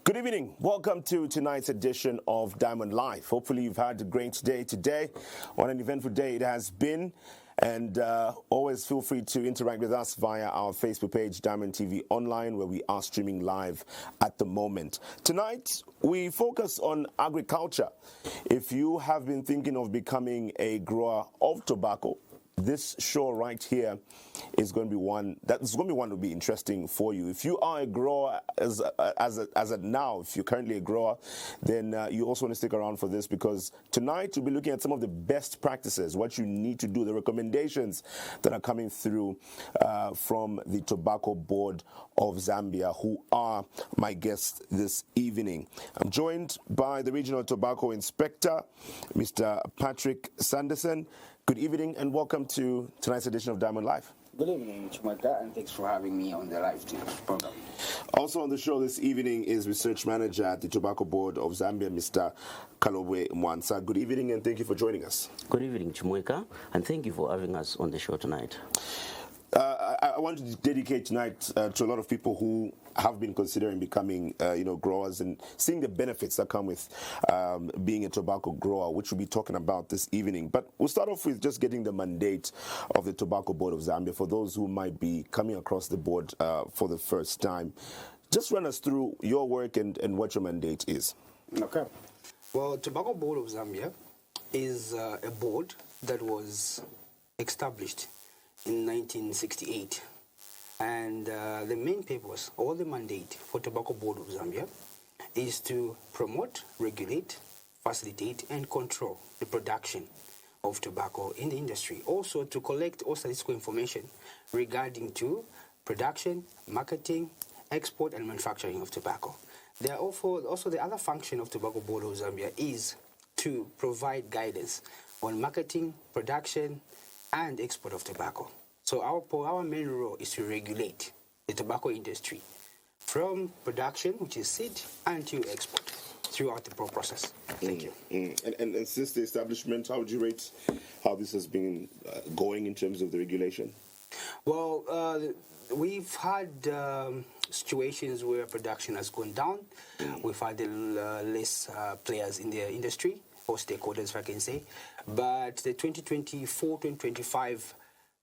Good evening. Welcome to tonight's edition of Diamond Live. Hopefully you've had a great day today. What an eventful day it has been. And always feel free to interact with us via our Facebook page, Diamond TV Online, where we are streaming live at the moment. Tonight, we focus on agriculture. If you have been thinking of becoming a grower of tobacco, this show right here is going to be one that will be interesting for you. If you are a grower as of now, if you're currently a grower, then you also want to stick around for this, because tonight we'll be looking at some of the best practices, what you need to do, the recommendations that are coming through from the Tobacco Board of Zambia, who are my guests this evening. I'm joined by the Regional Tobacco Inspector, Mr. Patrick Sanderson. Good evening and welcome to tonight's edition of Diamond Live. Good evening, Chimweka, and thanks for having me on the live program. Also on the show this evening is Research Manager at the Tobacco Board of Zambia, Mr. Kalobwe Mwansa. Good evening and thank you for joining us. Good evening, Chimweka, and thank you for having us on the show tonight. I want to dedicate tonight to a lot of people who have been considering becoming, growers and seeing the benefits that come with being a tobacco grower, which we'll be talking about this evening. But we'll start off with just getting the mandate of the Tobacco Board of Zambia for those who might be coming across the board for the first time. Just run us through your work and what your mandate is. Okay. Well, Tobacco Board of Zambia is a board that was established in 1968, and the main purpose or the mandate for Tobacco Board of Zambia is to promote, regulate, facilitate and control the production of tobacco in the industry. Also to collect all statistical information regarding to production, marketing, export and manufacturing of tobacco. There are also the other function of Tobacco Board of Zambia is to provide guidance on marketing, production and export of tobacco. So our main role is to regulate the tobacco industry from production, which is seed, and to export throughout the process. Thank you. And since the establishment, how would you rate how this has been going in terms of the regulation? Well, we've had situations where production has gone down. We've had less players in the industry, or stakeholders, if I can say. But the 2024-2025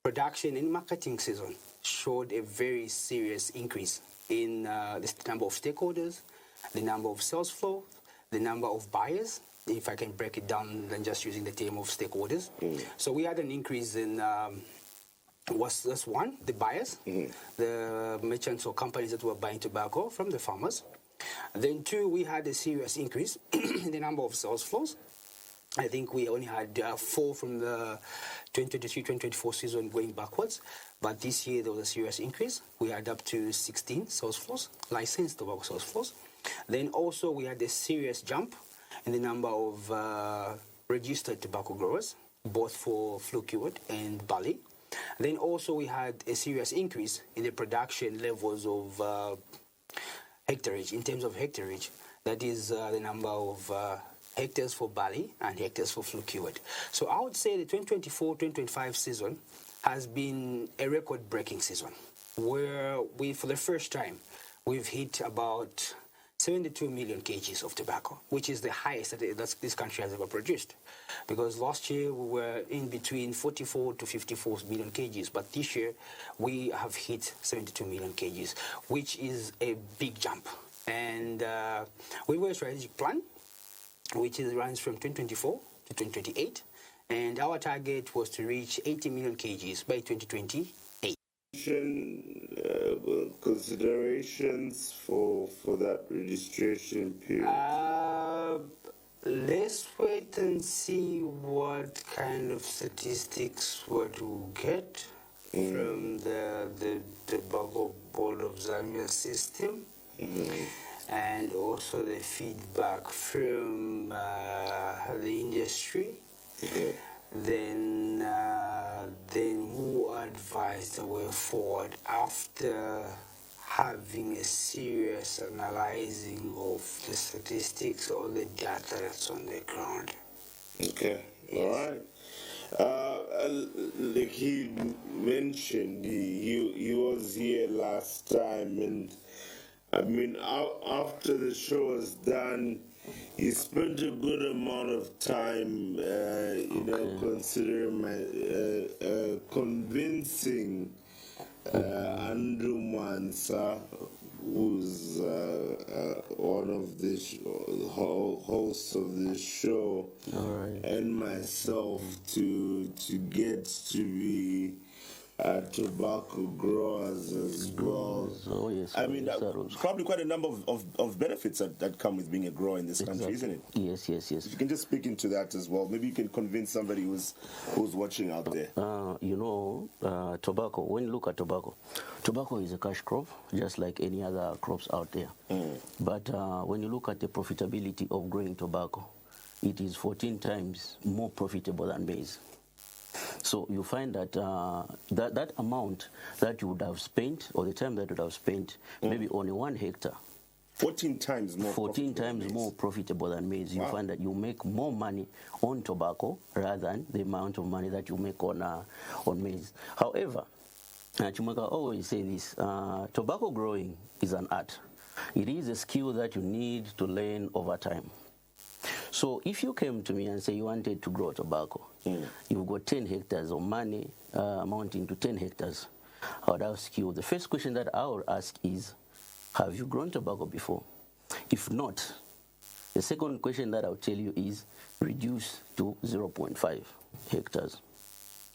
production and marketing season showed a very serious increase in the number of stakeholders, the number of sales flow, the number of buyers, if I can break it down than just using the term of stakeholders. So we had an increase in, that's one, the buyers, the merchants or companies that were buying tobacco from the farmers. Then two, we had a serious increase in the number of sales flows. I think we only had 4 from the 2023-2024 season going backwards, but this year there was a serious increase. We had up to 16 sales floors, licensed tobacco sales floors. Then also we had a serious jump in the number of registered tobacco growers, both for flue-cured and barley. Then also we had a serious increase in the production levels of hectareage, in terms of hectareage, that is the number of hectares for barley and hectares for flue-cured. So I would say the 2024-2025 season has been a record-breaking season, where we, for the first time, we've hit about 72 million kgs of tobacco, which is the highest that this country has ever produced. Because last year we were in between 44 to 54 million kgs, but this year we have hit 72 million kgs, which is a big jump. And we were a strategic plan, which runs from 2024 to 2028, and our target was to reach 80 million kgs by 2028. Considerations for that registration period? Let's wait and see what kind of statistics what we'll get from the Tobacco Board of Zambia system. And also the feedback from the industry. Then who advised the way forward after having a serious analyzing of the statistics or the data that's on the ground. Okay, yes. All right. Like he mentioned, he was here last time, and I mean, after the show was done, you spent a good amount of time, considering convincing Andrew Mwansa, who's one of the hosts of the show, and myself to get to be tobacco growers as well. Oh, yes. I mean, probably quite a number of benefits that come with being a grower in this country, isn't it? Yes. If you can just speak into that as well. Maybe you can convince somebody who's watching out there. Tobacco, when you look at tobacco is a cash crop, just like any other crops out there. But when you look at the profitability of growing tobacco, it is 14 times more profitable than maize. So you find that that amount that you would have spent, or the time that you would have spent, maybe only 1 hectare, 14 times more. 14 times more profitable than maize. You find that you make more money on tobacco rather than the amount of money that you make on maize. However, Chimweka always say this: tobacco growing is an art. It is a skill that you need to learn over time. So if you came to me and say you wanted to grow tobacco, you've got 10 hectares of money amounting to 10 hectares, I would ask you, the first question that I would ask is, have you grown tobacco before? If not, the second question that I'll tell you is, reduce to 0.5 hectares.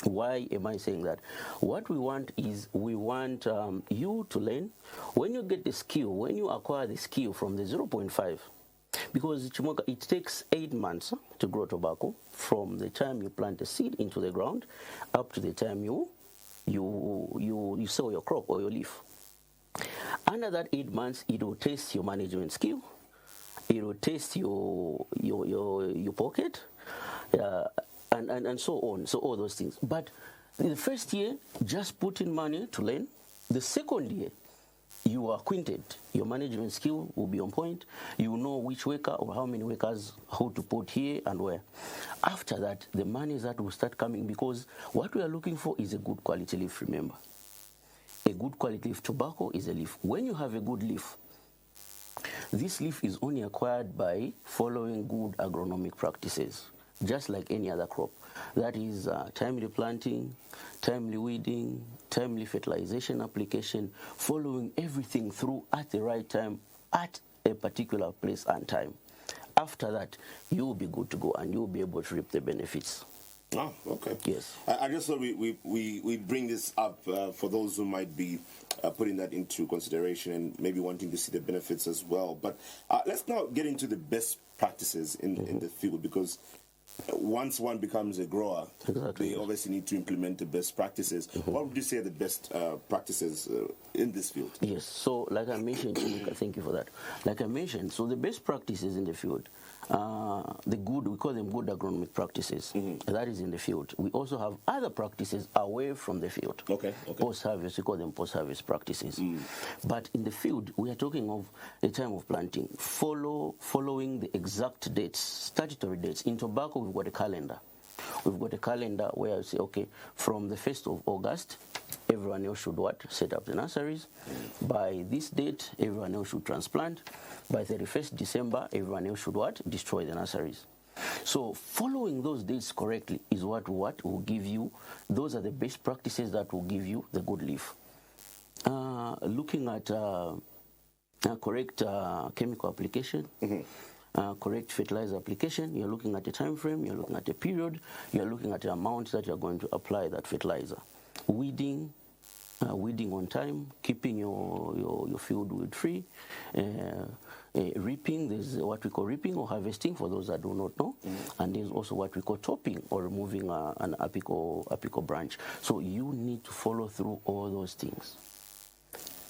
Why am I saying that? What we want is, we want you to learn. When you get the skill, when you acquire the skill from the 0.5, because Chimweka, it takes 8 months to grow tobacco from the time you plant the seed into the ground up to the time you sow your crop or your leaf. Under that 8 months, it will test your management skill, it will test your pocket, and so on. So all those things. But in the first year, just put in money to learn. The second year, you are acquainted. Your management skill will be on point. You know which worker or how many workers, how to put here and where. After that, the money that will start coming, because what we are looking for is a good quality leaf, remember. A good quality leaf. Tobacco is a leaf. When you have a good leaf, this leaf is only acquired by following good agronomic practices, just like any other crop. That is timely planting, timely weeding, timely fertilization application, following everything through at the right time, at a particular place and time. After that, you will be good to go and you will be able to reap the benefits. Oh, okay. Yes. I just thought we bring this up for those who might be putting that into consideration and maybe wanting to see the benefits as well. But let's now get into the best practices in the field, because once one becomes a grower, they obviously need to implement the best practices. What would you say are the best practices in this field? Yes, so like I mentioned, Chimweka, thank you for that. Like I mentioned, so the best practices in the field, we call them good agronomic practices. That is in the field. We also have other practices away from the field. Okay. Post-harvest, we call them post-harvest practices. But in the field, we are talking of the time of planting, following the exact dates, statutory dates. In tobacco, we've got a calendar. We've got a calendar where I say, okay, from the 1st of August, everyone else should set up the nurseries. By this date, everyone else should transplant. By 31st December, everyone else should destroy the nurseries. So following those dates correctly is what will give you, those are the best practices that will give you the good leaf. Looking at correct chemical application, correct fertilizer application, you're looking at the time frame, you're looking at the period, you're looking at the amount that you're going to apply that fertilizer. Weeding on time, keeping your field weed free. Reaping, there's what we call reaping or harvesting for those that do not know, and there's also what we call topping or removing an apical branch. So you need to follow through all those things,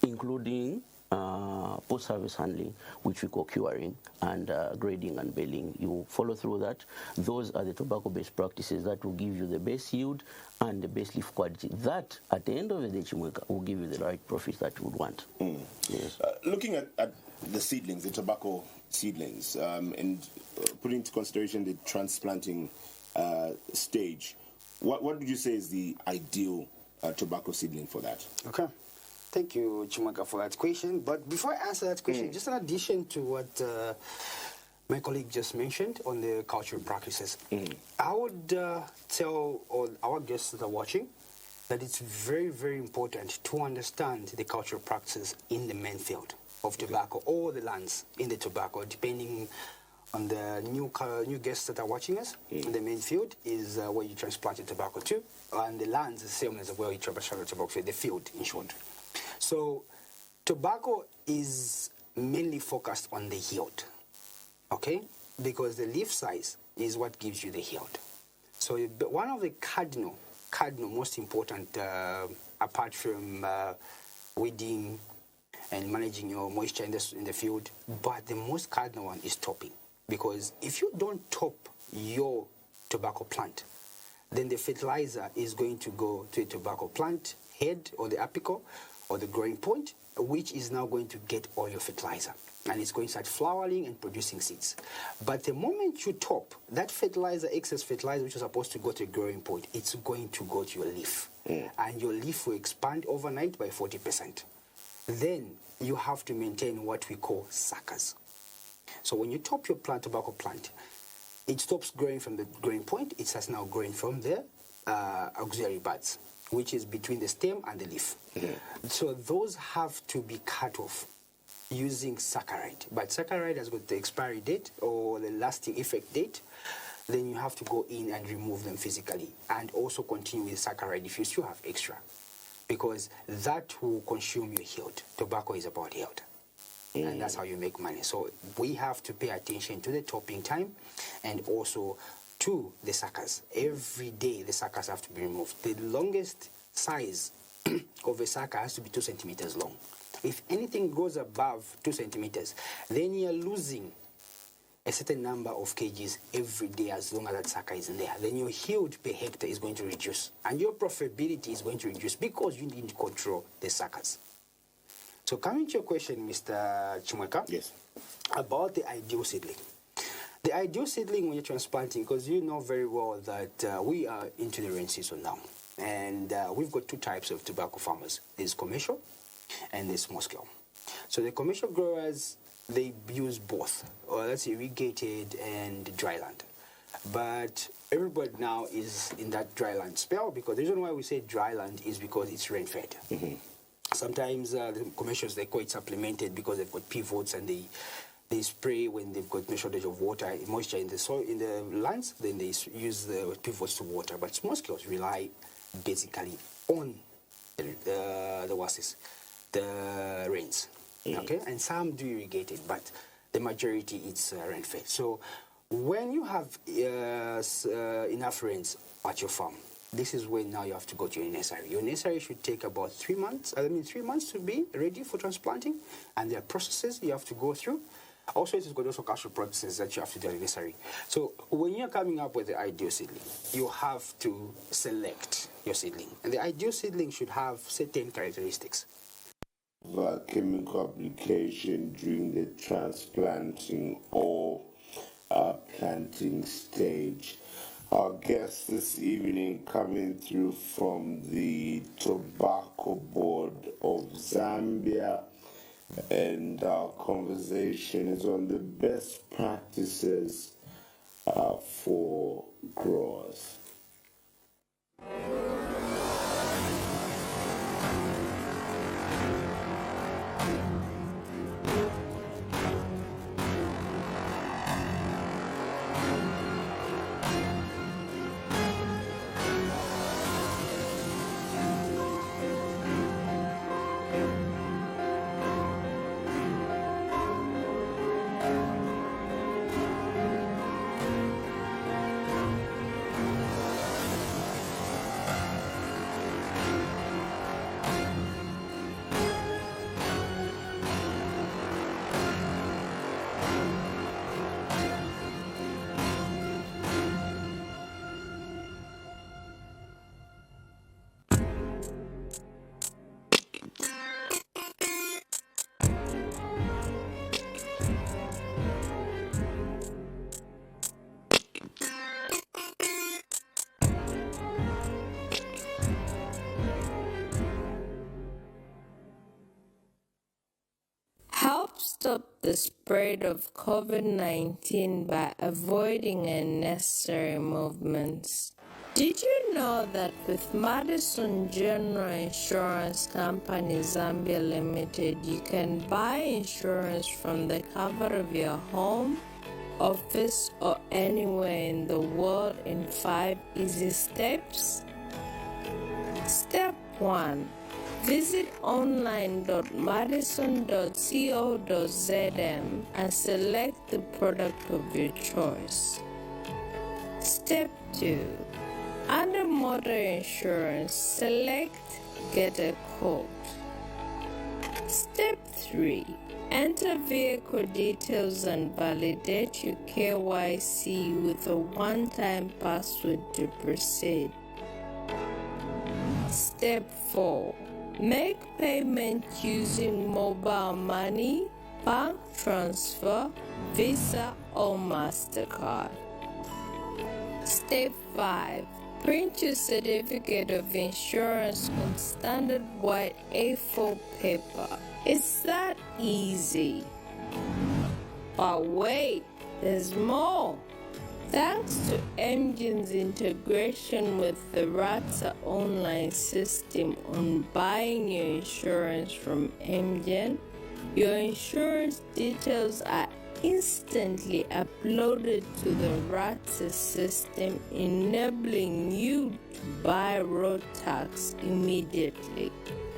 including post-harvest handling, which we call curing, and grading and baling. You follow through that. Those are the tobacco-based practices that will give you the best yield and the best leaf quality. That, at the end of the day, Chimweka, will give you the right profit that you would want. Yes. Looking at the seedlings, the tobacco seedlings, and putting into consideration the transplanting stage, what would you say is the ideal tobacco seedling for that? Okay. Thank you, Chimweka, for that question. But before I answer that question, just in addition to what my colleague just mentioned on the cultural practices, I would tell all our guests that are watching that it's very, very important to understand the cultural practices in the main field of tobacco, or the lands in the tobacco, depending on the new guests that are watching us. The main field is where you transplant your tobacco to, and the lands is the same as where you transplant your tobacco to, the field, in short. So tobacco is mainly focused on the yield, okay? Because the leaf size is what gives you the yield. So one of the cardinal most important, apart from weeding and managing your moisture in the field, but the most cardinal one is topping. Because if you don't top your tobacco plant, then the fertilizer is going to go to a tobacco plant head, or the apical, or the growing point, which is now going to get all your fertilizer. And it's going to start flowering and producing seeds. But the moment you top, that fertilizer, excess fertilizer, which is supposed to go to a growing point, it's going to go to your leaf. And your leaf will expand overnight by 40%. Then you have to maintain what we call suckers. So when you top your tobacco plant, it stops growing from the growing point. It starts now growing from the auxiliary buds, which is between the stem and the leaf. So those have to be cut off using saccharide. But saccharide has got the expiry date or the lasting effect date. Then you have to go in and remove them physically, and also continue with saccharide if you still have extra, because that will consume your yield. Tobacco is about yield. And that's how you make money. So we have to pay attention to the topping time and also to the suckers. Every day the suckers have to be removed. The longest size of a sucker has to be 2 centimeters long. If anything goes above 2 centimeters, then you're losing a certain number of kgs every day as long as that sucker is in there. Then your yield per hectare is going to reduce, and your profitability is going to reduce because you need to control the suckers. So coming to your question, Mr. Chimweka, Yes. about the ideal seedling. The ideal seedling when you're transplanting, because you know very well that we are into the rain season now, and we've got two types of tobacco farmers. There's commercial and there's small scale. So the commercial growers, they use both, or that's irrigated and dry land. But everybody now is in that dry land spell, because the reason why we say dry land is because it's rain fed. Sometimes the commercials, they call it supplemented because they've got pivots, and they spray when they've got no shortage of water, moisture in the soil, in the lands, then they use the pivots to water. But small scales rely basically on the rains, okay? And some do irrigate it, but the majority it's rain fed. So when you have enough rains at your farm, this is when now you have to go to your nursery. Your nursery should take about 3 months, 3 months to be ready for transplanting, and there are processes you have to go through. Also, it's got also cultural processes that you have to do in the nursery. So when you're coming up with the ideal seedling, you have to select your seedling. And the ideal seedling should have certain characteristics. Chemical application during the transplanting or planting stage. Our guest this evening coming through from the Tobacco Board of Zambia, and our conversation is on the best practices for growers. stop the spread of COVID-19 by avoiding unnecessary movements. Did you know that with Madison General Insurance Company Zambia Limited, you can buy insurance from the comfort of your home, office, or anywhere in the world in 5 easy steps? Step 1. Visit online.madison.co.zm and select the product of your choice. Step 2. Under motor insurance, select Get a Quote. Step 3. Enter vehicle details and validate your KYC with a one-time password to proceed. Step 4. Make payment using mobile money, bank transfer, Visa, or MasterCard. Step 5. Print your certificate of insurance on standard white A4 paper. It's that easy. But wait, there's more. Thanks to MGen's integration with the RATSA online system on buying your insurance from MGen, your insurance details are instantly uploaded to the RATSA system, enabling you to buy road tax immediately.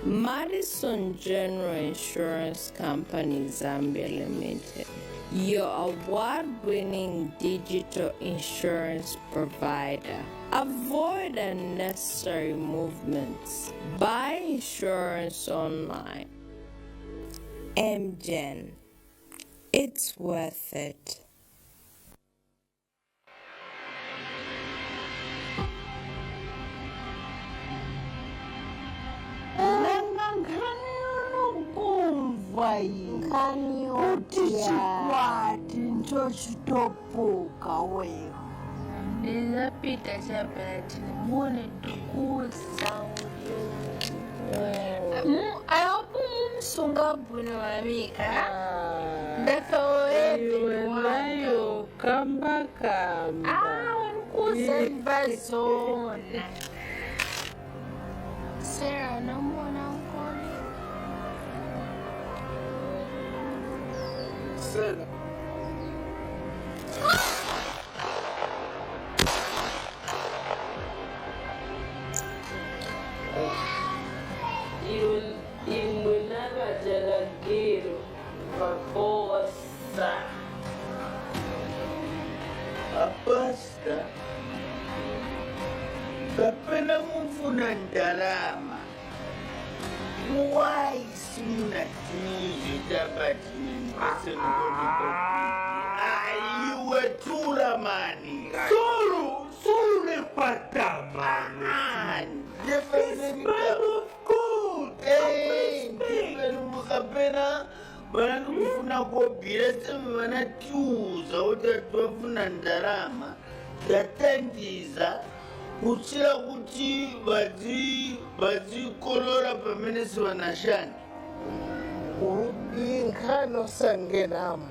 Madison General Insurance Company Zambia Limited, your award-winning digital insurance provider. Avoid unnecessary movements. Buy insurance online. MGen. It's worth it. Utichikwati ndochitopuka wewe. Ninapita chapela muone tukusa. Ayopo mumsunga bwino wamika. Ndakawewe Nayo kamba. Nkuze mbazona. Sarah, namwona nkoni. Sarah. Jalagiro, Barbosa, Apasta, kapena mufuna ndalama, muwaisi munatizi tabati aiwe tula mani sulu nepata mani mukapena vana kufuna kobhira semi vanatiuza kuti vafuna ndarama yatandiza kuchira kuti vadzikorora pamene sivanashanda Inkanosangenamo.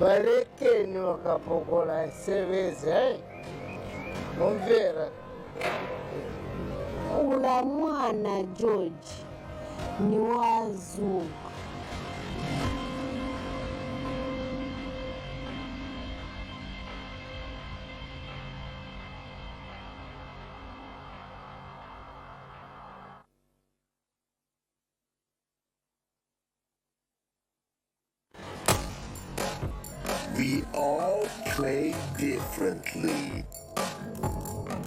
Varekeni wakapokola seveze. Mumvera. Ula mwana George ni wazungu. We all play differently.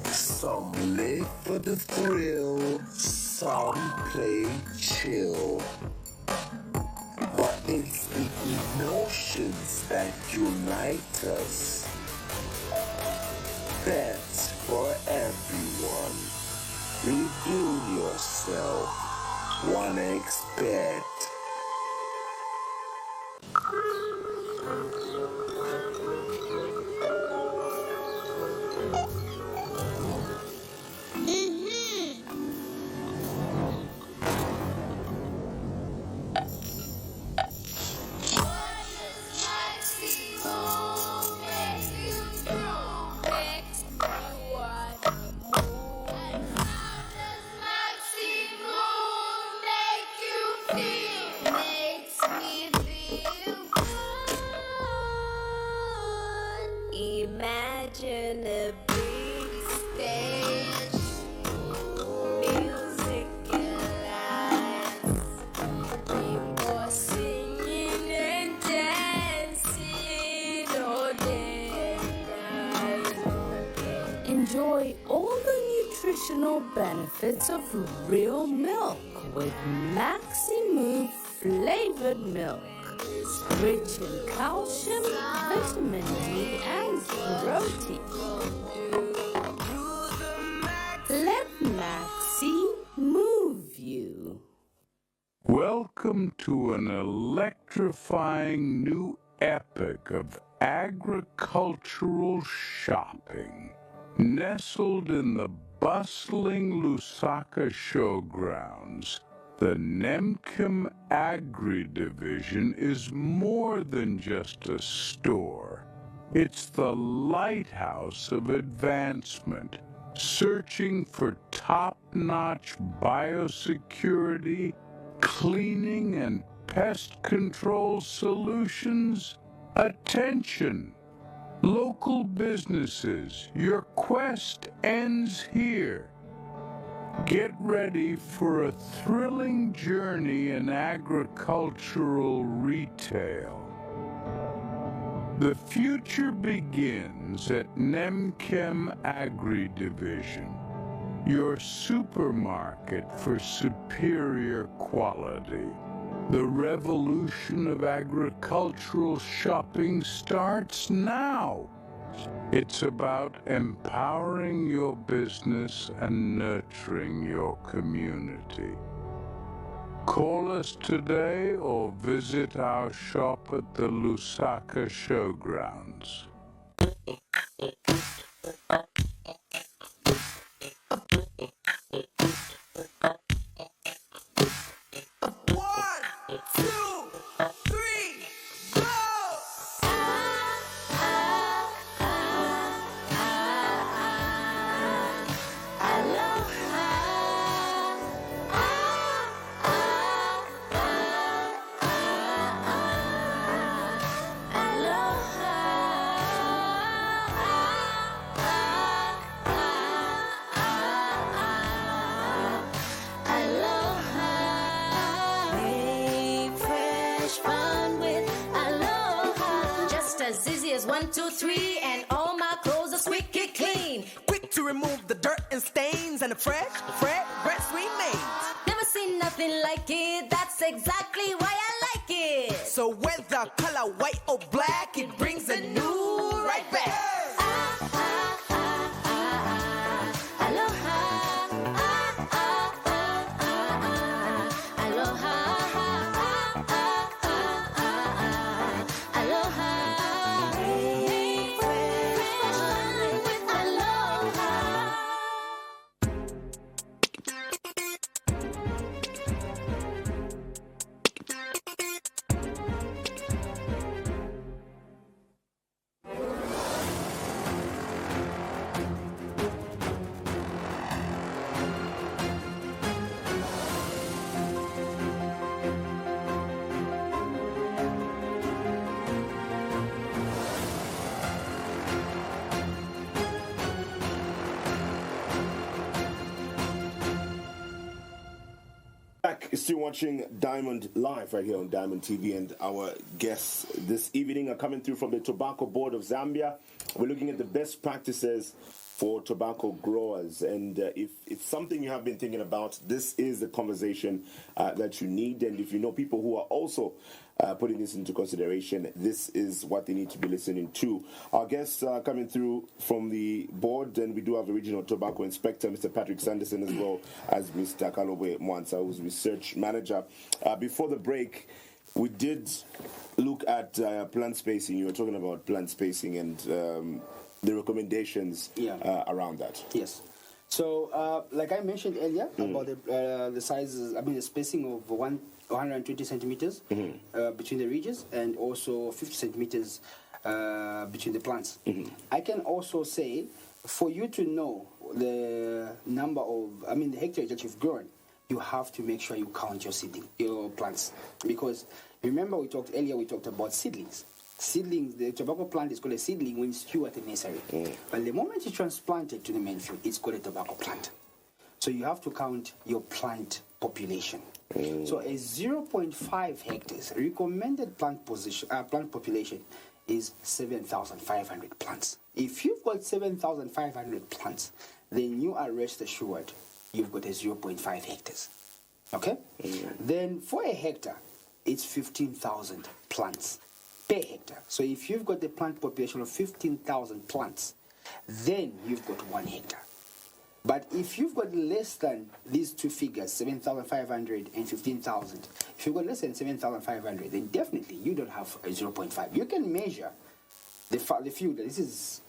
Some live for the thrill, some play chill. But it's the emotions that unite us. That's for everyone. Rebuild yourself. One expert. Imagine a big stage, music and lights, people singing and dancing all day and night. Enjoy all the nutritional benefits of real milk with Maximove flavored milk. Rich in calcium, vitamin D, and protein. Let Maxi move you. Welcome to an electrifying new epic of agricultural shopping. Nestled in the bustling Lusaka showgrounds, the Nemkim Agri Division is more than just a store. It's the lighthouse of advancement, searching for top-notch biosecurity, cleaning and pest control solutions. Attention! Local businesses, your quest ends here. Get ready for a thrilling journey in agricultural retail. The future begins at Nemkem Agri Division, your supermarket for superior quality. The revolution of agricultural shopping starts now. It's about empowering your business and nurturing your community. Call us today or visit our shop at the Lusaka Showgrounds. As easy as 1, 2, 3, and all my clothes are squeaky clean. Quick to remove the dirt and stains and the fresh remains. Never seen nothing like it. That's exactly why I like it. So whether color white or black, it brings a new right back. Still watching Diamond Live right here on Diamond TV, and our guests this evening are coming through from the Tobacco Board of Zambia. We're looking at the best practices for tobacco growers, and if it's something you have been thinking about, this is the conversation that you need. And if you know people who are also putting this into consideration, this is what they need to be listening to. Our guests are coming through from the board, and we do have the Regional Tobacco Inspector, Mr. Patrick Sanderson, as well as Mr. Kalobwe Mwansa, who's Research Manager. Before the break, we did look at plant spacing. You were talking about plant spacing and the recommendations around that. Yes. So, like I mentioned earlier about the sizes, the spacing of 120 centimeters between the ridges, and also 50 centimeters between the plants. I can also say, for you to know the number of, the hectares that you've grown, you have to make sure you count your plants. Because remember we talked about seedlings. seedlings, the tobacco plant is called a seedling when it's still at the nursery. But the moment you transplant it to the main field, it's called a tobacco plant. So you have to count your plant population. So a 0.5 hectares recommended plant population is 7,500 plants. If you've got 7,500 plants, then you are rest assured you've got a 0.5 hectares. Okay? Then for a hectare, it's 15,000 plants per hectare. So if you've got the plant population of 15,000 plants, then you've got 1 hectare. But if you've got less than these two figures, 7,500 and 15,000, if you've got less than 7,500, then definitely you don't have a 0.5. You can measure the field. This is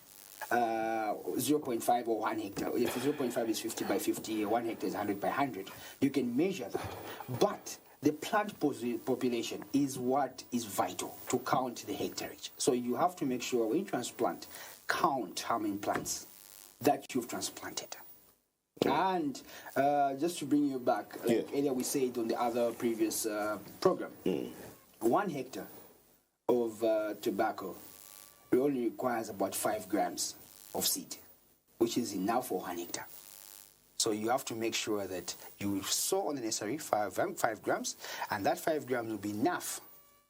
0.5 or 1 hectare. If 0.5 is 50 by 50, 1 hectare is 100 by 100. You can measure that. But the plant population is what is vital to count the hectareage. So you have to make sure when you transplant, count how many plants that you've transplanted. And just to bring you back, like earlier we said on the other previous program, 1 hectare of tobacco only requires about 5 grams of seed, which is enough for 1 hectare. So you have to make sure that you sow on the nursery 5 grams, and that 5 grams will be enough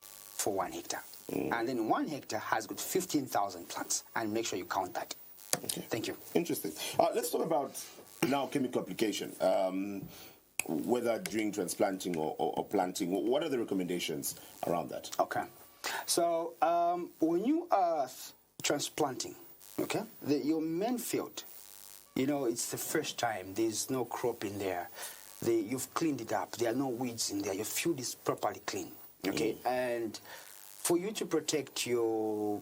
for 1 hectare. And then 1 hectare has got 15,000 plants, and make sure you count that. Okay. Thank you. Interesting. Let's talk about now chemical application, whether during transplanting or planting. What are the recommendations around that? Okay. So when you are transplanting, okay, your main field, you know, it's the first time, there's no crop in there. You've cleaned it up. There are no weeds in there. Your field is properly clean, okay? And for you to protect your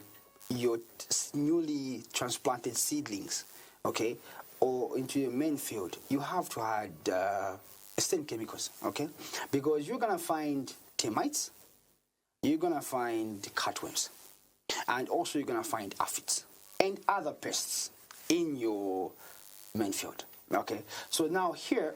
newly transplanted seedlings, okay, or into your main field, you have to add certain chemicals, okay? Because you're going to find termites, you're going to find cutworms, and also you're going to find aphids and other pests in your main field, okay? So now here,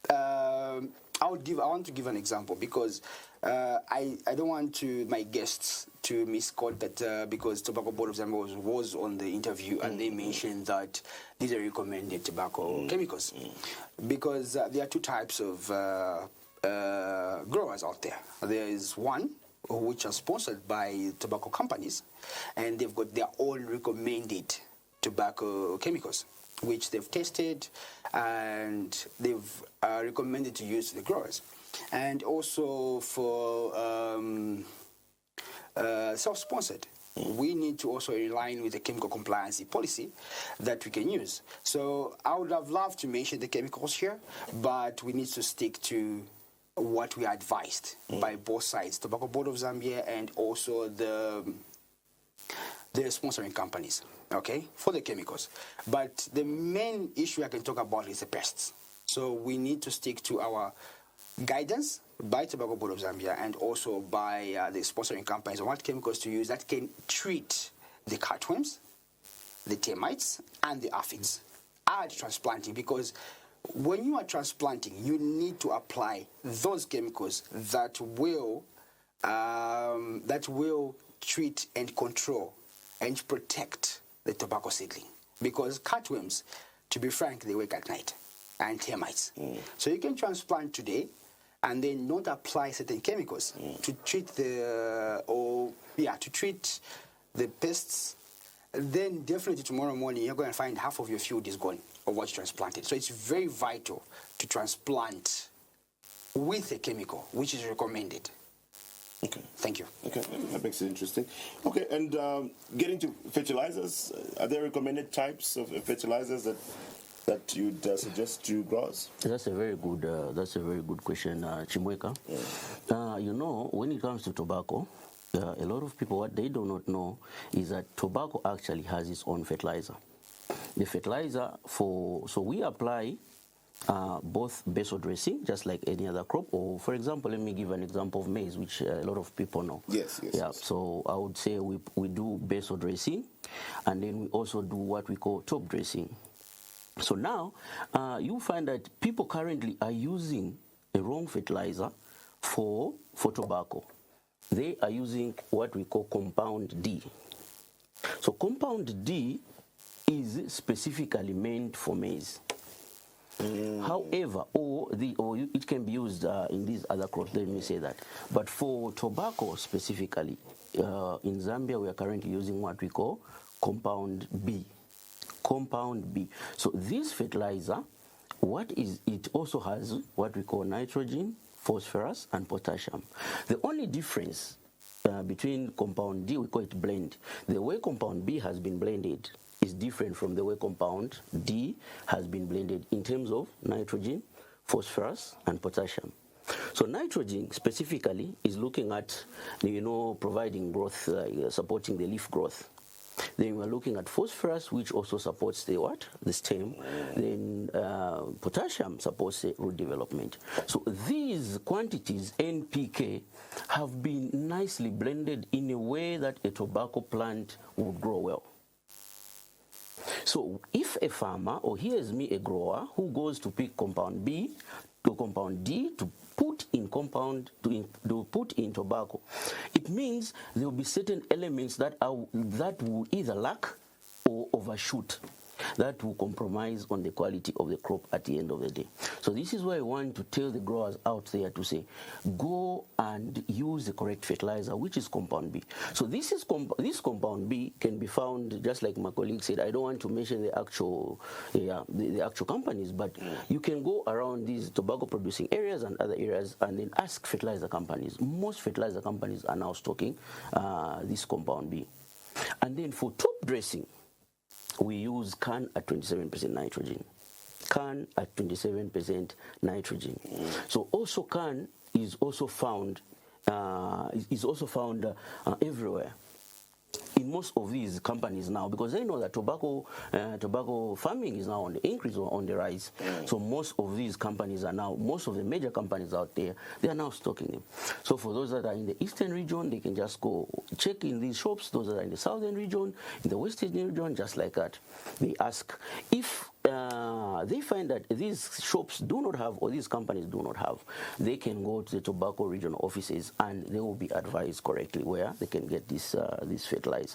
I want to give an example because I don't want my guests to misquote that because Tobacco Board of Zambia was on the interview and they mentioned that these are recommended tobacco chemicals because there are 2 types of growers out there. There is one which are sponsored by tobacco companies and they've got their own recommended tobacco chemicals which they've tested and they've recommended to use to the growers. And also for self-sponsored, we need to also align with the chemical compliance policy that we can use. So I would have loved to mention the chemicals here, but we need to stick to what we are advised by both sides, Tobacco Board of Zambia and also the sponsoring companies, okay, for the chemicals. But the main issue I can talk about is the pests. So we need to stick to our guidance by Tobacco Board of Zambia and also by the sponsoring companies on what chemicals to use that can treat the cutworms, the termites, and the aphids at transplanting, because when you are transplanting, you need to apply those chemicals that will treat and control and protect the tobacco seedling. Because cutworms, to be frank, they work at night, and termites. So you can transplant today and then not apply certain chemicals to treat the pests. Then definitely tomorrow morning you're going to find half of your field is gone of what you transplanted. So it's very vital to transplant with a chemical which is recommended. Okay. Thank you. Okay, that makes it interesting. Okay, and getting to fertilizers, are there recommended types of fertilizers that you'd suggest to growers? That's a very good question, Chimweka. You know, when it comes to tobacco, a lot of people, what they do not know is that tobacco actually has its own fertilizer. The fertilizer so we apply both basal dressing, just like any other crop, or for example, let me give an example of maize, which a lot of people know. Yes. So I would say we do basal dressing, and then we also do what we call top dressing. So now you find that people currently are using a wrong fertilizer for tobacco. they are using what we call compound D. So compound D is specifically meant for maize. However, it can be used in these other crops, let me say that. But for tobacco specifically, in Zambia we are currently using what we call compound B. Compound B. So this fertilizer, it also has what we call nitrogen, phosphorus, and potassium. The only difference between compound D, we call it blend. The way compound B has been blended is different from the way compound D has been blended in terms of nitrogen, phosphorus, and potassium. So nitrogen specifically is looking at, providing growth, supporting the leaf growth. Then we're looking at phosphorus, which also supports the stem. Then potassium supports the root development. So these quantities, NPK, have been nicely blended in a way that a tobacco plant would grow well. So if a farmer, or here's me, a grower, who goes to pick compound B to compound D to put in put in tobacco, it means there will be certain elements that will either lack or overshoot, that will compromise on the quality of the crop at the end of the day. So this is why I want to tell the growers out there to say, go and use the correct fertilizer, which is compound B. So this compound B can be found, just like my colleague said, I don't want to mention the actual companies, but you can go around these tobacco producing areas and other areas and then ask fertilizer companies. Most fertilizer companies are now stocking this compound B. And then for top dressing, we use CAN at 27% nitrogen. CAN at 27% nitrogen. So also CAN is also found everywhere. In most of these companies now, because they know that tobacco farming is now on the increase or on the rise. So most of these companies most of the major companies out there, they are now stocking them. So for those that are in the eastern region, they can just go check in these shops. Those that are in the southern region, in the western region, just like that. They ask if they find that these shops do not have, or these companies do not have, they can go to the tobacco regional offices and they will be advised correctly where they can get this fertilizer.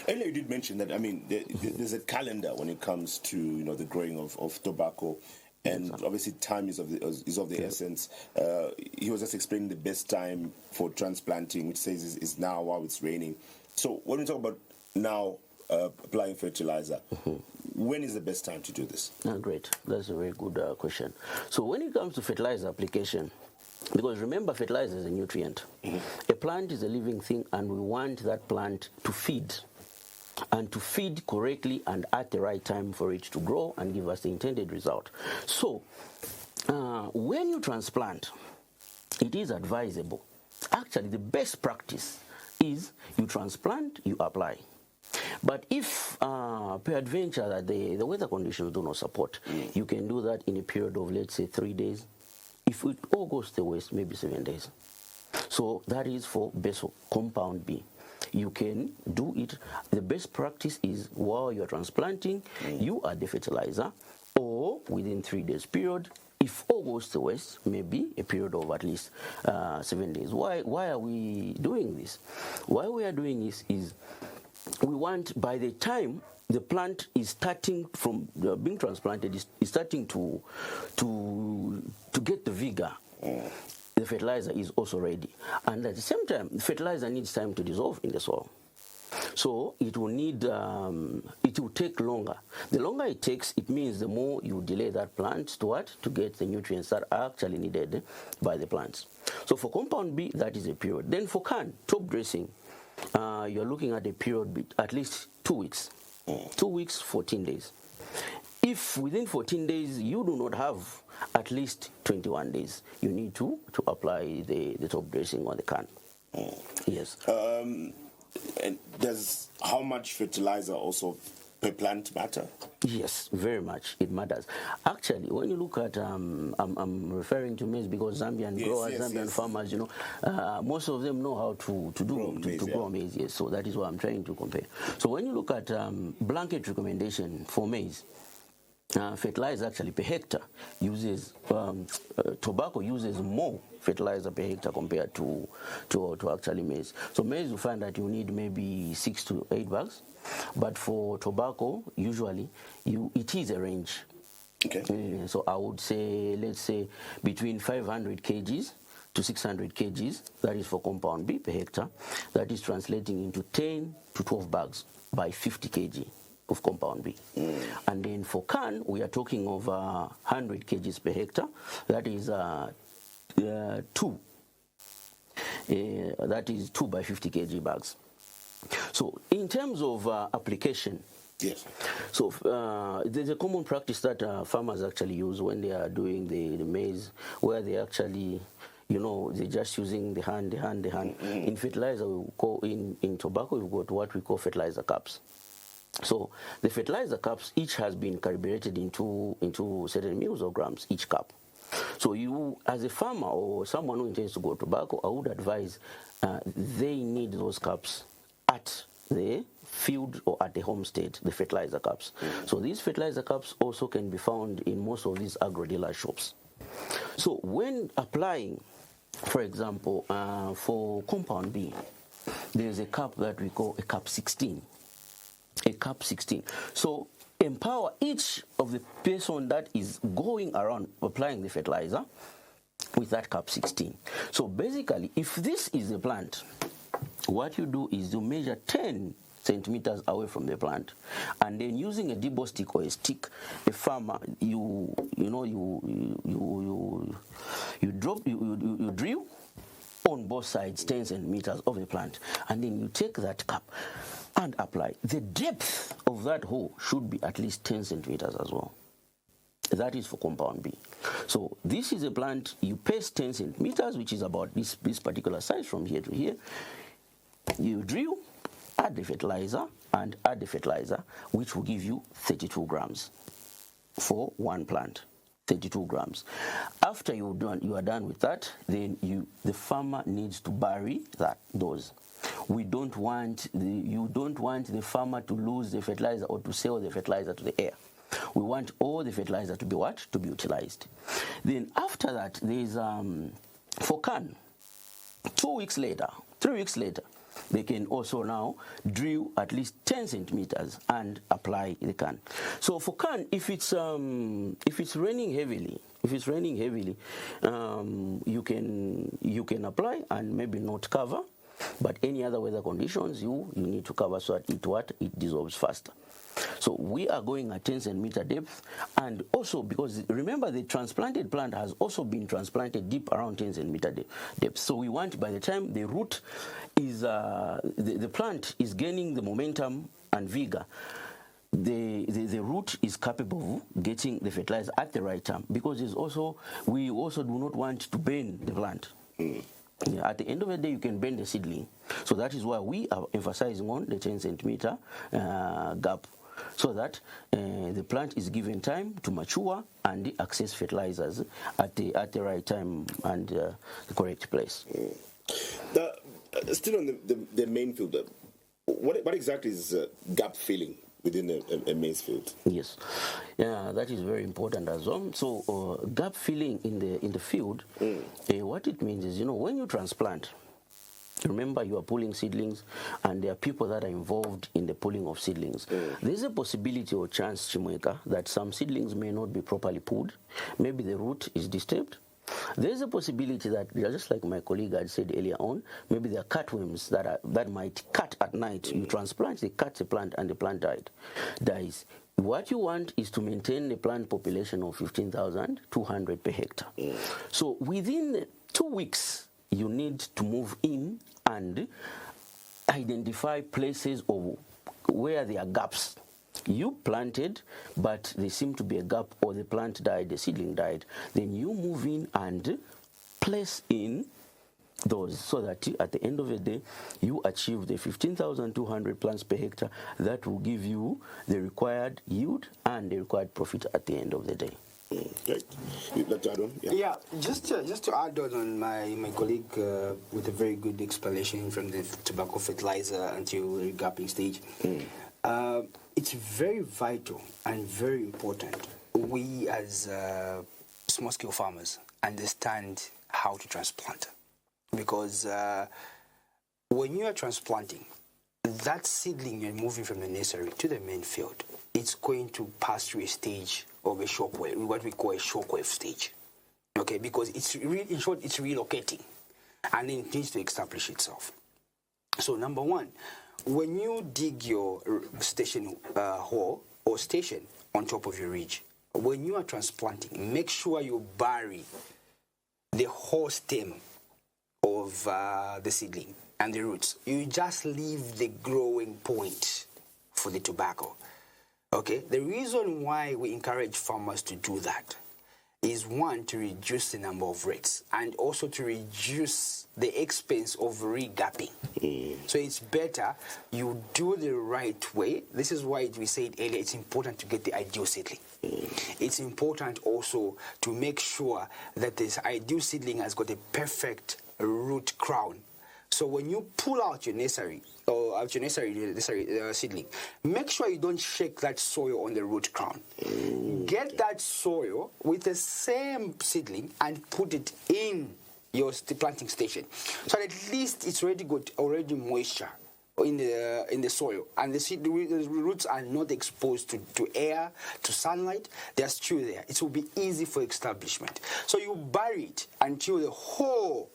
Earlier you did mention that, there's a calendar when it comes to the growing of tobacco, and obviously time is of the essence. He was just explaining the best time for transplanting, which says is now while it's raining. So when we talk about now applying fertilizer, when is the best time to do this? Great, that's a very good question. So when it comes to fertilizer application, because remember, fertilizer is a nutrient. A plant is a living thing, and we want that plant to feed, and to feed correctly and at the right time for it to grow and give us the intended result. So when you transplant, it is advisable. Actually, the best practice is you transplant, you apply. But if peradventure that the weather conditions do not support, you can do that in a period of, let's say, 3 days. If it all goes to the west, maybe 7 days. So that is for basal compound B. You can do it. The best practice is while you're transplanting, you add the fertilizer, or within 3 days period. If all goes to the west, maybe a period of at least 7 days. Why are we doing this? Why we are doing this is we want, by the time the plant is starting from being transplanted, is starting to get the vigor, the fertilizer is also ready. And at the same time, the fertilizer needs time to dissolve in the soil. So it will need, it will take longer. The longer it takes, it means the more you delay that plant to get the nutrients that are actually needed by the plants. So for compound B, that is a period. Then for CAN, top dressing, you're looking at a period at least 2 weeks. 2 weeks, 14 days. If within 14 days you do not have at least 21 days, you need to apply the top dressing on the CAN. Yes. And does how much fertilizer also per plant matter? Yes, very much. It matters. Actually, when you look at, I'm referring to maize because Zambian growers, Zambian farmers, most of them know how to grow maize. Yes, so that is what I'm trying to compare. So when you look at blanket recommendation for maize, fertilizer actually per hectare uses, tobacco uses more fertilizer per hectare compared to actually maize. So maize, you find that you need maybe 6 to 8 bags, but for tobacco, usually it is a range. Okay. So I would say, let's say, between 500 kgs to 600 kgs, that is for compound B per hectare. That is translating into 10 to 12 bags by 50 kg of compound B. And then for can, we are talking of 100 kgs per hectare. That is 2. That is 2 by 50 kg bags. So in terms of application, yes. So there's a common practice that farmers actually use when they are doing the maize, where they actually, they're just using the hand. In fertilizer, in tobacco, we've got what we call fertilizer cups. So the fertilizer cups, each has been calibrated into certain mils or grams, each cup. So you, as a farmer or someone who intends to grow tobacco, I would advise they need those cups at the field or at the homestead, the fertilizer cups. So these fertilizer cups also can be found in most of these agro-dealer shops. So when applying, for example, for compound B, there's a cup that we call a cup 16. A cup 16. So empower each of the person that is going around applying the fertilizer with that cup 16. So basically, if this is a plant, what you do is you measure 10 centimeters away from the plant, and then using a debo stick or a stick, a farmer, you drill on both sides 10 centimeters of the plant, and then you take that cap and apply. The depth of that hole should be at least 10 centimeters as well. That is for compound B. So this is a plant, you paste 10 centimeters, which is about this particular size from here to here. You drill, add the fertilizer, and add the fertilizer, which will give you 32 grams for one plant. 32 grams. After you are done with that, then the farmer needs to bury those. You don't want the farmer to lose the fertilizer or to sell the fertilizer to the air. We want all the fertilizer to be what? To be utilized. Then after that, there's for can, 2 weeks later, 3 weeks later, they can also now drill at least 10 centimeters and apply the can. So for can, if it's raining heavily, you can apply and maybe not cover, but any other weather conditions you need to cover so that it dissolves faster. So we are going at 10 centimeter depth, and also because remember the transplanted plant has also been transplanted deep around 10 centimeter depth. So we want, by the time the root is the plant is gaining the momentum and vigor, the root is capable of getting the fertilizer at the right time, because we also do not want to burn the plant. At the end of the day, you can bend the seedling. So that is why we are emphasizing on the 10 centimeter gap, so that the plant is given time to mature and access fertilizers at the right time and the correct place. Still on the main field, what exactly is gap filling within a maize field? Yes, that is very important as well. So gap filling in the field, what it means is, when you transplant, remember you are pulling seedlings, and there are people that are involved in the pulling of seedlings. There's a possibility or chance, Chimweka, that some seedlings may not be properly pulled. Maybe the root is disturbed. There's a possibility that, just like my colleague had said earlier on, maybe there are cutworms that might cut at night. You transplant, they cut the plant, and the plant dies. What you want is to maintain the plant population of 15,200 per hectare. So within 2 weeks, you need to move in and identify places of where there are gaps. You planted, but there seemed to be a gap, or the plant died, the seedling died. Then you move in and place in those, so that at the end of the day, you achieve the 15,200 plants per hectare. That will give you the required yield and the required profit at the end of the day. Great. Let's add on. Yeah, just to add on my colleague with a very good explanation from the tobacco fertilizer until regapping stage. It's very vital and very important we as small-scale farmers understand how to transplant, because when you are transplanting, that seedling you're moving from the nursery to the main field, it's going to pass through a stage of a shockwave, what we call a shockwave stage. Okay, because it's in short, it's relocating, and then it needs to establish itself. So number one, when you dig your station hole or station on top of your ridge, when you are transplanting, make sure you bury the whole stem of the seedling and the roots. You just leave the growing point for the tobacco. Okay, the reason why we encourage farmers to do that is, one, to reduce the number of rates, and also to reduce the expense of regapping. So it's better you do the right way. This is why we said earlier it's important to get the ideal seedling. It's important also to make sure that this ideal seedling has got a perfect root crown. So when you pull out your nursery, or out your nursery seedling, make sure you don't shake that soil on the root crown. Get that soil with the same seedling and put it in your planting station, so at least it's already got moisture in the soil, and the roots are not exposed to air, to sunlight. They're still there. It will be easy for establishment. So you bury it until the whole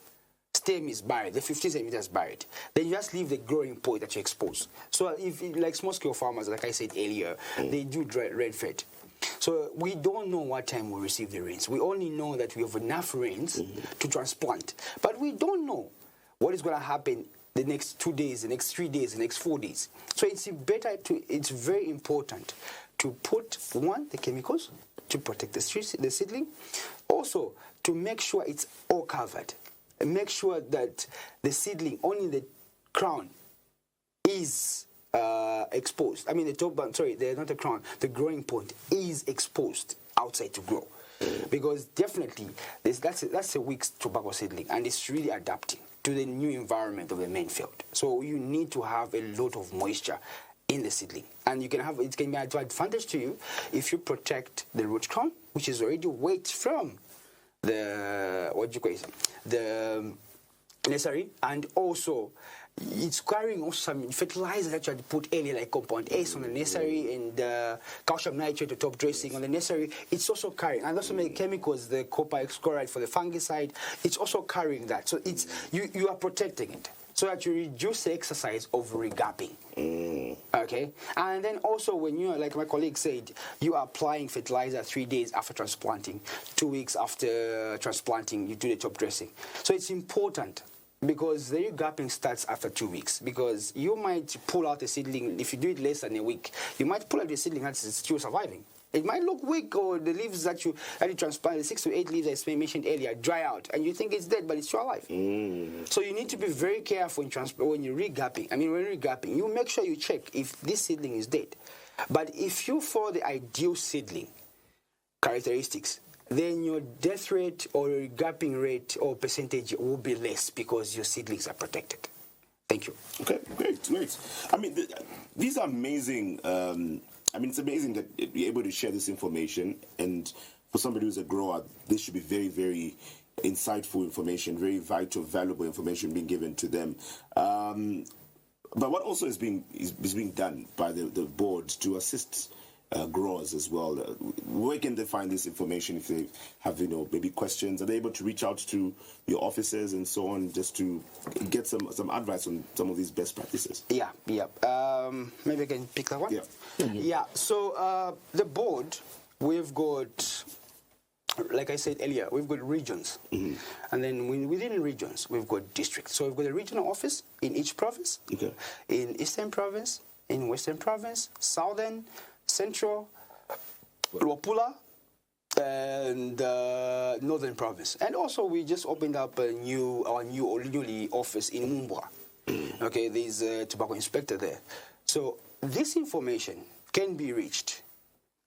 stem is buried, the 15 centimeters buried. Then you just leave the growing point that you expose. So if, like small-scale farmers, like I said earlier, they do rain-fed. So we don't know what time we'll receive the rains. We only know that we have enough rains to transplant. But we don't know what is going to happen the next 2 days, the next 3 days, the next 4 days. So it's very important to put, one, the chemicals to protect the seedling. Also, to make sure it's all covered. And make sure that the seedling, only the crown, is exposed. I mean, the top, they're not the crown. The growing point is exposed outside to grow, because definitely that's a weak tobacco seedling, and it's really adapting to the new environment of the main field. So you need to have a lot of moisture in the seedling, and it can be an advantage to you if you protect the root crown, which is already weight from the nursery, and also it's carrying also some fertilizer that you had put earlier, like compound S on the nursery and calcium nitrate, the top dressing on the nursery. It's also carrying, and also many chemicals, the copper chloride for the fungicide. It's also carrying that, so it's you are protecting it, so that you reduce the exercise of regapping. Okay, and then also when you, like my colleague said, you are applying fertilizer 3 days after transplanting, 2 weeks after transplanting, you do the top dressing. So it's important, because the regapping starts after 2 weeks, because you might pull out a seedling, if you do it less than a week, you might pull out a seedling that's still surviving. It might look weak, or the leaves that you transplant, the 6 to 8 leaves I mentioned earlier, dry out, and you think it's dead, but it's still alive. So you need to be very careful when you're regapping. I mean, when you're regapping, you make sure you check if this seedling is dead. But if you follow the ideal seedling characteristics, then your death rate or regapping rate or percentage will be less, because your seedlings are protected. Thank you. Okay, great. I mean, these are amazing. I mean, it's amazing that you're able to share this information, and for somebody who's a grower, this should be very, very insightful information, very vital, valuable information being given to them. But what also is being done by the board to assist growers as well? Where can they find this information if they have, maybe questions? Are they able to reach out to your offices and so on, just to get some advice on some of these best practices? Yeah. Maybe I can pick that one. Yeah. So the board, we've got, like I said earlier, we've got regions, and then within regions we've got districts. So we've got a regional office in each province. In Eastern Province, in Western Province, Southern, Central, Luapula, and Northern Province. And also we just opened up our newly office in Mumbwa. Okay, there's a tobacco inspector there. So this information can be reached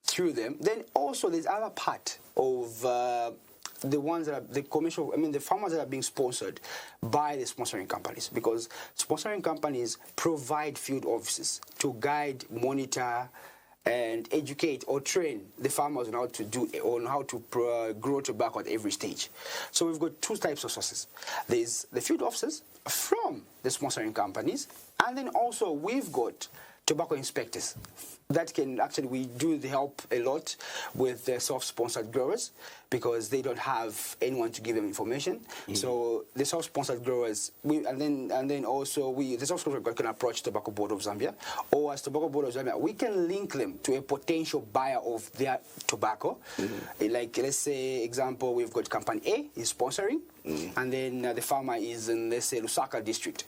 through them. Then also there's other part of the ones that are the commercial, the farmers that are being sponsored by the sponsoring companies, because sponsoring companies provide field offices to guide, monitor, and educate or train the farmers on how to grow tobacco at every stage. So we've got two types of sources. There's the field officers from the sponsoring companies, and then also we've got tobacco inspectors that can actually, we do help a lot with the self-sponsored growers because they don't have anyone to give them information. So the self-sponsored growers, the self-sponsored growers can approach Tobacco Board of Zambia, or as Tobacco Board of Zambia, we can link them to a potential buyer of their tobacco. Like, let's say, example, we've got Company A is sponsoring, and then the farmer is in, let's say, Lusaka district.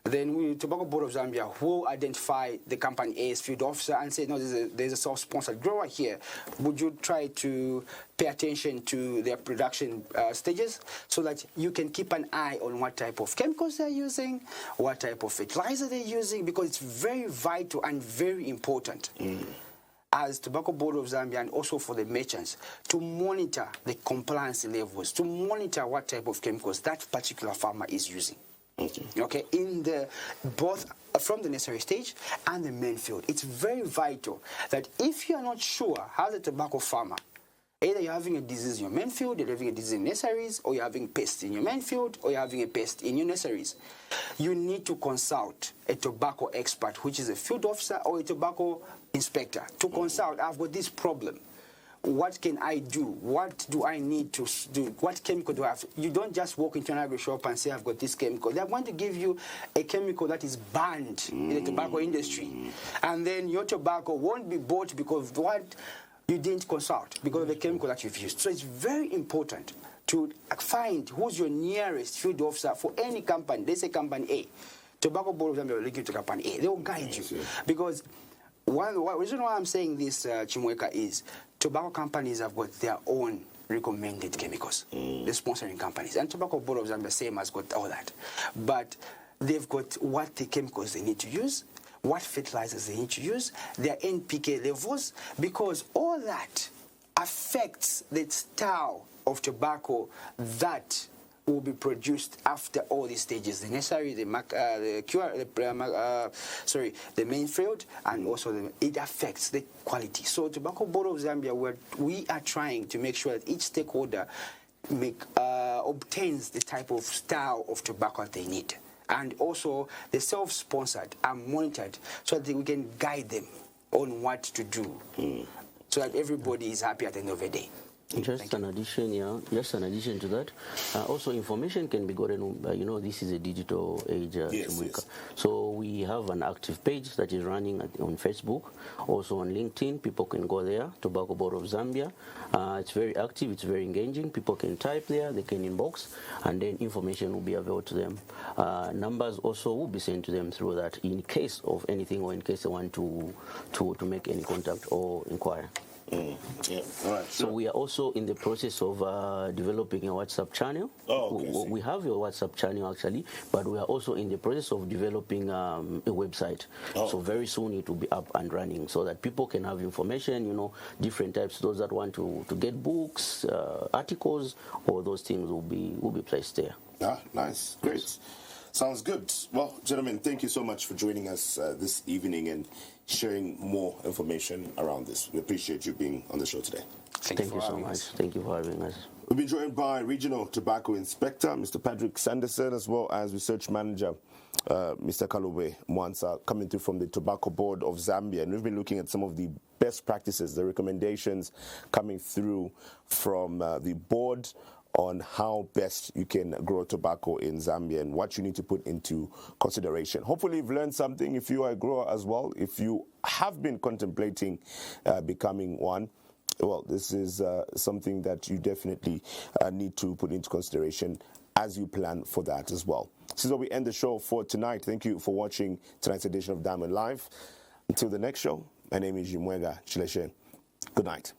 Then Tobacco Board of Zambia will identify the Company A's field officer and say, no, there's a self-sponsored grower here. Would you try to pay attention to their production stages so that you can keep an eye on what type of chemicals they're using, what type of fertilizer they're using, because it's very vital and very important. As Tobacco Board of Zambia, and also for the merchants, to monitor the compliance levels, to monitor what type of chemicals that particular farmer is using. Okay, in the both from the nursery stage and the main field. It's very vital that if you are not sure, as a tobacco farmer, either you're having a disease in your main field, you're having a disease in nurseries, or you're having pests in your main field, or you're having a pest in your nurseries, you need to consult a tobacco expert, which is a field officer or a tobacco inspector, to consult, I've got this problem. What can I do? What do I need to do? What chemical do I have? You don't just walk into an agri shop and say, I've got this chemical. They're going to give you a chemical that is banned in the tobacco industry. And then your tobacco won't be bought because of what you didn't consult, because of the chemical that you've used. So it's very important to find who's your nearest field officer for any company. They say Company A. Tobacco Board of Zambia will link you to Company A. They will guide you. Because one reason why I'm saying this, Chimweka, is tobacco companies have got their own recommended chemicals, the sponsoring companies. And Tobacco Board of Zambia, same, has got all that. But they've got what the chemicals they need to use, what fertilizers they need to use, their NPK levels, because all that affects the style of tobacco that will be produced after all these stages: the nursery, the main field, and also it affects the quality. So Tobacco Board of Zambia, we are trying to make sure that each stakeholder obtains the type of style of tobacco that they need. And also the self-sponsored are monitored so that we can guide them on what to do, so that everybody is happy at the end of the day. Just an addition to that. Also, information can be gotten. This is a digital age. Yes. So we have an active page that is running on Facebook, also on LinkedIn. People can go there. Tobacco Board of Zambia. It's very active. It's very engaging. People can type there. They can inbox, and then information will be available to them. Numbers also will be sent to them through that in case of anything, or in case they want to make any contact or inquire. Yeah. All right. So we are also in the process of developing a WhatsApp channel. Oh, okay. We have a WhatsApp channel actually, but we are also in the process of developing a website. Oh. So very soon it will be up and running, so that people can have information. Different types. Those that want to get books, articles, all those things will be placed there. Ah, nice, great. Yes. Sounds good. Well, gentlemen, thank you so much for joining us this evening and sharing more information around this. We appreciate you being on the show today. Thank you so much. Thank you for having us. We've been joined by Regional Tobacco Inspector, Mr. Patrick Sanderson, as well as Research Manager, Mr. Kalobwe Mwansa, coming through from the Tobacco Board of Zambia. And we've been looking at some of the best practices, the recommendations coming through from the board on how best you can grow tobacco in Zambia and what you need to put into consideration. Hopefully you've learned something. If you are a grower as well, if you have been contemplating becoming one, well, this is something that you definitely need to put into consideration as you plan for that as well. This is where we end the show for tonight. Thank you for watching tonight's edition of Diamond Live. Until the next show, my name is Chimweka, Chileshe. Good night.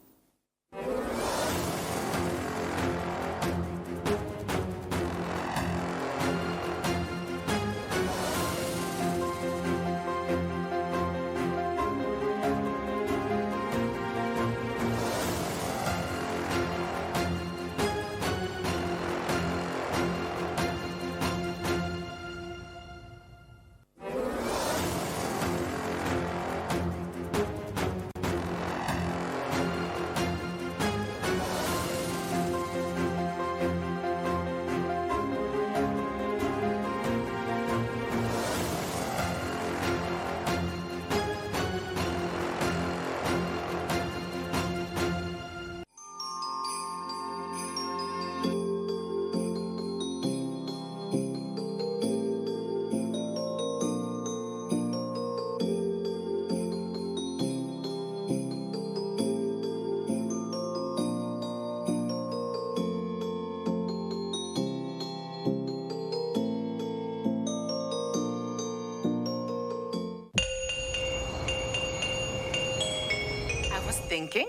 thinking?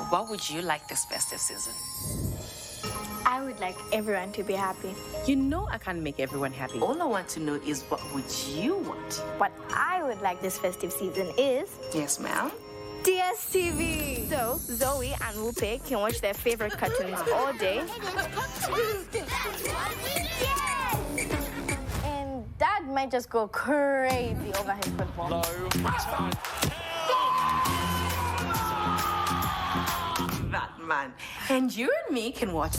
What would you like this festive season? I would like everyone to be happy. You know I can't make everyone happy. All I want to know is what would you want? What I would like this festive season is... Yes, ma'am? DSTV! So, Zoe and Wupe can watch their favorite cartoons all day. And Dad might just go crazy over his football. That man. And you and me can watch